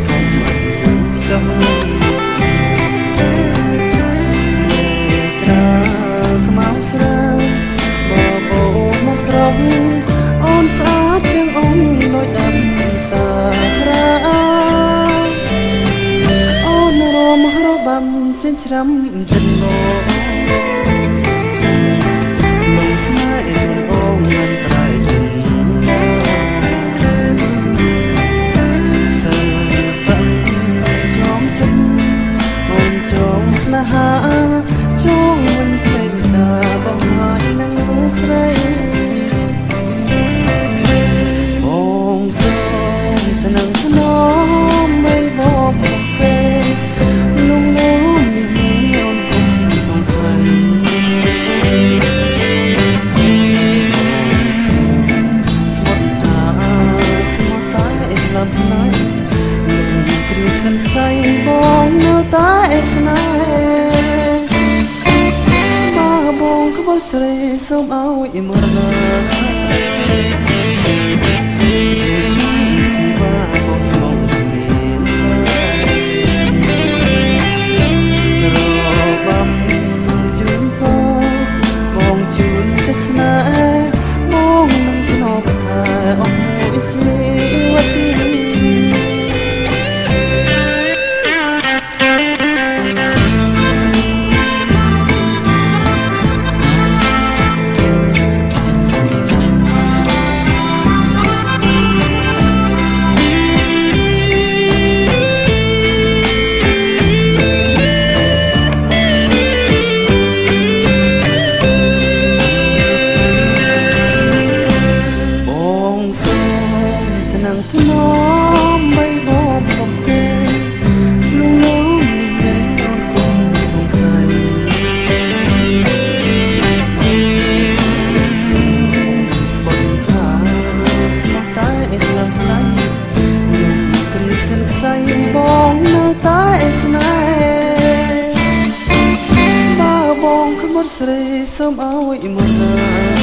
សុំឲ្យចង់ត្រាខ្មៅស្រាលបបោមកស្រងអូនស្អាតទាំងអូនដូចអប្សរាអូនរមរបាំចិញ្ច្រាំចិនមកលោកស្នេហ៍បងមិនប្រែចិនសិនបាំចងចិនអូនចងស្នេហាចងមិនភ្លេចការបងហើយនឹងស្រីបងសូមថ្នឹងថ្នមមិនបងមកពេលលងលោមមានអូនគុំសង្ស័យបងសូមស្មត់ថាស្មត់តែលំណៃនឹងគ្រៀបសិនខ្សែបងនៅតែស្នេហ៍បងក្បត់ស្រីសូមឲ្យមរណាជាជំជីវាបងស្មងមានរបាំជូនបងជូនចិត្តស្នេហ៍បងនឹងធ្នប់ថាអស់មួយជីវិតថ្នមបីបងបំពេលងលោមមានអូនគុំសង្ស័យសូមស្បន់ថាស្មោះតែលំថ្លៃគ្រៀបសិនខ្សែបងនៅតែស្នេហ៍បើបងក្បត់ស្រីសូមឲ្យមកណា